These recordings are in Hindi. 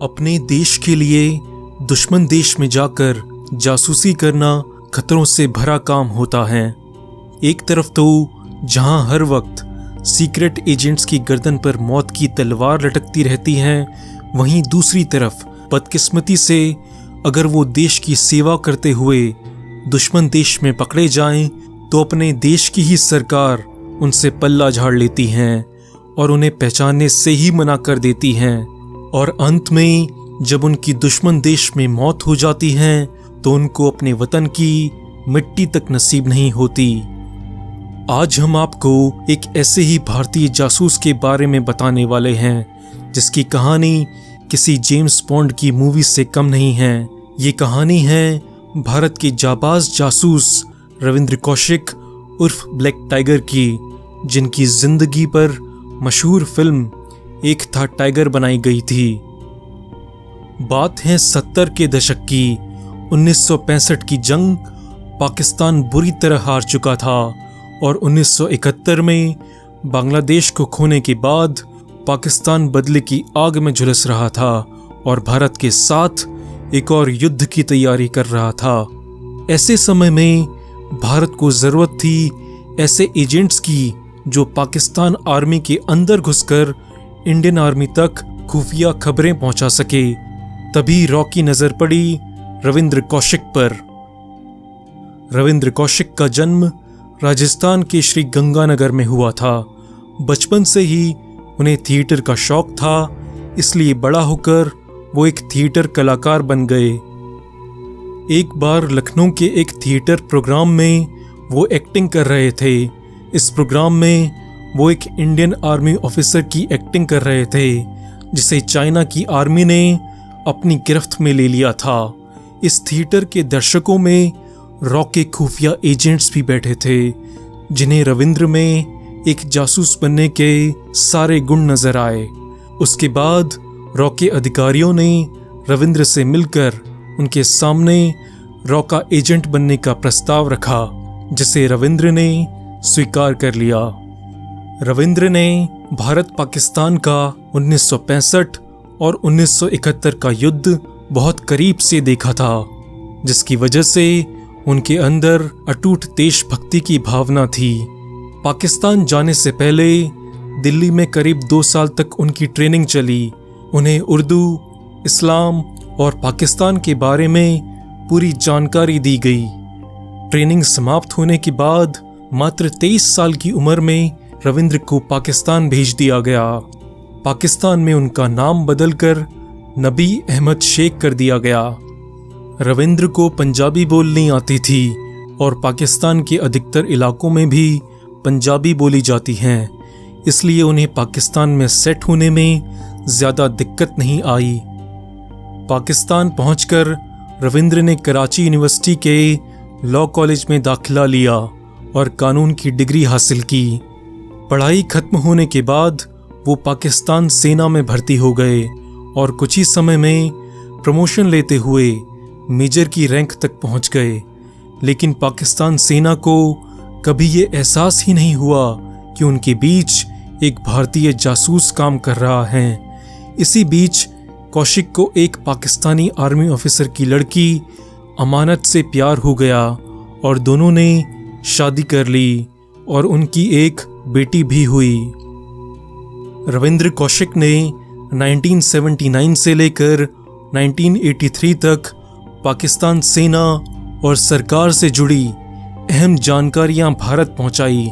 अपने देश के लिए दुश्मन देश में जाकर जासूसी करना खतरों से भरा काम होता है। एक तरफ तो जहां हर वक्त सीक्रेट एजेंट्स की गर्दन पर मौत की तलवार लटकती रहती है, वहीं दूसरी तरफ बदकिस्मती से अगर वो देश की सेवा करते हुए दुश्मन देश में पकड़े जाएं तो अपने देश की ही सरकार उनसे पल्ला झाड़ लेती है और उन्हें पहचानने से ही मना कर देती है, और अंत में जब उनकी दुश्मन देश में मौत हो जाती है तो उनको अपने वतन की मिट्टी तक नसीब नहीं होती। आज हम आपको एक ऐसे ही भारतीय जासूस के बारे में बताने वाले हैं जिसकी कहानी किसी जेम्स बॉन्ड की मूवी से कम नहीं है। ये कहानी है भारत के जाबाज जासूस रविंद्र कौशिक उर्फ ब्लैक टाइगर की, जिनकी जिंदगी पर मशहूर फिल्म एक था टाइगर बनाई गई थी। बात है 70 के दशक की। 1965 की जंग पाकिस्तान बुरी तरह हार चुका था और 1971 में बांग्लादेश को खोने के बाद पाकिस्तान बदले की आग में झुलस रहा था और भारत के साथ एक और युद्ध की तैयारी कर रहा था। ऐसे समय में भारत को जरूरत थी ऐसे एजेंट्स की जो पाकिस्तान आर्मी के अंदर घुसकर इंडियन आर्मी तक खुफिया खबरें पहुंचा सके। तभी रॉ की नजर पड़ी रविंद्र कौशिक पर। रविंद्र कौशिक का जन्म राजस्थान के श्री गंगानगर में हुआ था। बचपन से ही उन्हें थिएटर का शौक था, इसलिए बड़ा होकर वो एक थिएटर कलाकार बन गए। एक बार लखनऊ के एक थिएटर प्रोग्राम में वो एक्टिंग कर रहे थे। इस प्रोग्राम में वो एक इंडियन आर्मी ऑफिसर की एक्टिंग कर रहे थे जिसे चाइना की आर्मी ने अपनी गिरफ्त में ले लिया था। इस थिएटर के दर्शकों में रॉ के खुफिया एजेंट्स भी बैठे थे जिन्हें रविंद्र में एक जासूस बनने के सारे गुण नजर आए। उसके बाद रॉ के अधिकारियों ने रविंद्र से मिलकर उनके सामने रॉ का एजेंट बनने का प्रस्ताव रखा, जिसे रविंद्र ने स्वीकार कर लिया। रविंद्र ने भारत पाकिस्तान का 1965 और 1971 का युद्ध बहुत करीब से देखा था, जिसकी वजह से उनके अंदर अटूट देशभक्ति की भावना थी। पाकिस्तान जाने से पहले दिल्ली में करीब 2 साल तक उनकी ट्रेनिंग चली। उन्हें उर्दू, इस्लाम और पाकिस्तान के बारे में पूरी जानकारी दी गई। ट्रेनिंग समाप्त होने के बाद मात्र 23 साल की उम्र में रविंद्र को पाकिस्तान भेज दिया गया। पाकिस्तान में उनका नाम बदलकर नबी अहमद शेख कर दिया गया। रविंद्र को पंजाबी बोलनी आती थी और पाकिस्तान के अधिकतर इलाकों में भी पंजाबी बोली जाती हैं, इसलिए उन्हें पाकिस्तान में सेट होने में ज़्यादा दिक्कत नहीं आई। पाकिस्तान पहुंचकर रविंद्र ने कराची यूनिवर्सिटी के लॉ कॉलेज में दाखिला लिया और कानून की डिग्री हासिल की। पढ़ाई खत्म होने के बाद वो पाकिस्तान सेना में भर्ती हो गए और कुछ ही समय में प्रमोशन लेते हुए मेजर की रैंक तक पहुंच गए। लेकिन पाकिस्तान सेना को कभी ये एहसास ही नहीं हुआ कि उनके बीच एक भारतीय जासूस काम कर रहा है। इसी बीच कौशिक को एक पाकिस्तानी आर्मी ऑफिसर की लड़की अमानत से प्यार हो गया और दोनों ने शादी कर ली और उनकी एक बेटी भी हुई। रविंद्र कौशिक ने 1979 से लेकर 1983 तक पाकिस्तान सेना और सरकार से जुड़ी अहम जानकारियां भारत पहुंचाई।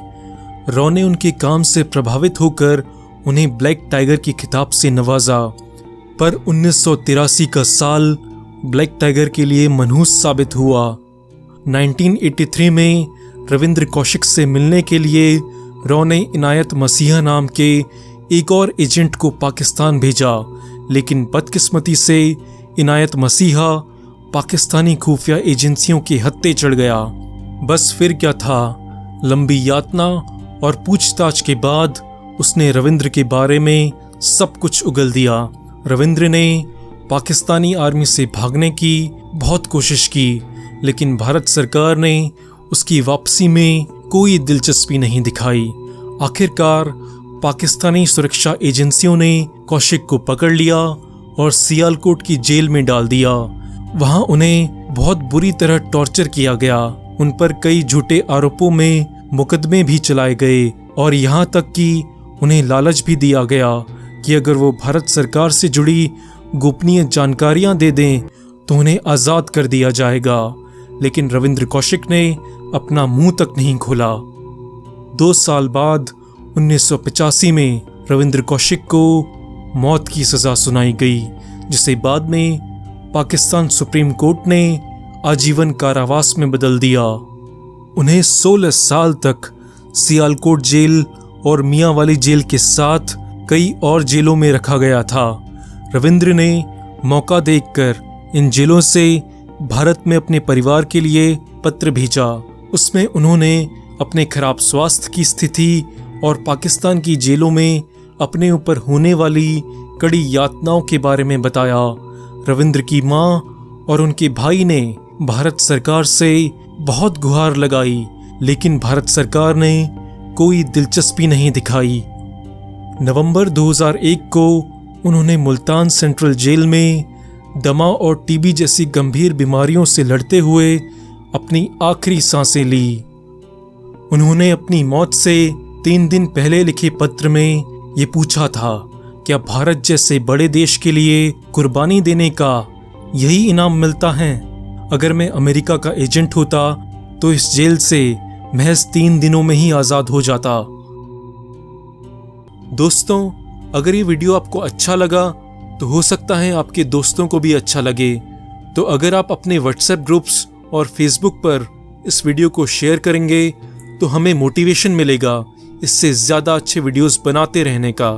रॉ ने उनके काम से प्रभावित होकर उन्हें ब्लैक टाइगर की खिताब से नवाजा, पर 1983 का साल ब्लैक टाइगर के लिए मनहूस साबित हुआ। 1983 में रविंद्र कौशिक से मिलने के लिए रॉ ने इनायत मसीहा नाम के एक और एजेंट को पाकिस्तान भेजा, लेकिन बदकिस्मती से इनायत मसीहा पाकिस्तानी खुफिया एजेंसियों के हत्थे चढ़ गया। बस फिर क्या था, लंबी यातना और पूछताछ के बाद उसने रविंद्र के बारे में सब कुछ उगल दिया। रविंद्र ने पाकिस्तानी आर्मी से भागने की बहुत कोशिश की, लेकिन भारत सरकार ने उसकी वापसी में कोई दिलचस्पी नहीं दिखाई। आखिरकार पाकिस्तानी सुरक्षा एजेंसियों ने कौशिक को पकड़ लिया और सियालकोट की जेल में डाल दिया। वहां उन्हें बहुत बुरी तरह टॉर्चर किया गया। उन पर कई झूठे आरोपों में मुकदमे भी चलाए गए और यहाँ तक कि उन्हें लालच भी दिया गया कि अगर वो भारत सरकार से जुड़ी गोपनीय जानकारियां दे दें तो उन्हें आज़ाद कर दिया जाएगा। लेकिन रविंद्र कौशिक ने अपना मुंह तक नहीं खोला। 2 साल बाद 1985 में रविंद्र कौशिक को मौत की सज़ा सुनाई गई, जिसे बाद में पाकिस्तान सुप्रीम कोर्ट ने आजीवन कारावास में बदल दिया। उन्हें 16 साल तक सियालकोट जेल और मियांवाली जेल के साथ कई और जेलों में रखा गया था। रविंद्र ने मौका देखकर इन जेलों से भारत में अपने परिवार के लिए पत्र भेजा। उसमें उन्होंने अपने खराब स्वास्थ्य की स्थिति और पाकिस्तान की जेलों में अपने ऊपर होने वाली कड़ी यातनाओं के बारे में बताया। रविंद्र की मां और उनके भाई ने भारत सरकार से बहुत गुहार लगाई, लेकिन भारत सरकार ने कोई दिलचस्पी नहीं दिखाई। नवंबर 2001 को उन्होंने मुल्तान सेंट्रल जेल में दमा और टीबी जैसी गंभीर बीमारियों से लड़ते हुए अपनी आखिरी सांसें ली। उन्होंने अपनी मौत से 3 दिन पहले लिखे पत्र में ये पूछा था, क्या भारत जैसे बड़े देश के लिए कुर्बानी देने का यही इनाम मिलता है? अगर मैं अमेरिका का एजेंट होता तो इस जेल से महज 3 दिनों में ही आज़ाद हो जाता। दोस्तों, अगर ये वीडियो आपको अच्छा लगा तो हो सकता है आपके दोस्तों को भी अच्छा लगे। तो अगर आप अपने व्हाट्सएप ग्रुप्स और फेसबुक पर इस वीडियो को शेयर करेंगे तो हमें मोटिवेशन मिलेगा इससे ज़्यादा अच्छे वीडियोस बनाते रहने का।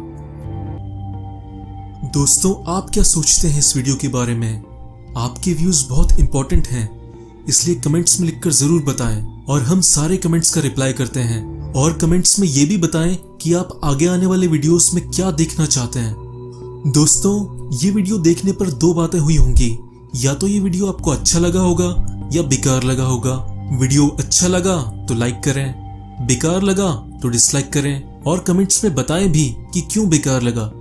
दोस्तों, आप क्या सोचते हैं इस वीडियो के बारे में? आपके व्यूज़ बहुत इंपॉर्टेंट हैं, इसलिए कमेंट्स में लिखकर ज़रूर बताएं और हम सारे कमेंट्स का रिप्लाई करते हैं। और कमेंट्स में ये भी बताएं कि आप आगे आने वाले वीडियोस में क्या देखना चाहते हैं। दोस्तों, ये वीडियो देखने पर 2 बातें हुई होंगी। या तो ये वीडियो आपको अच्छा लगा होगा या बेकार लगा होगा। वीडियो अच्छा लगा तो लाइक करें, बेकार लगा तो डिसलाइक करें और कमेंट्स में बताएं भी कि क्यों बेकार लगा।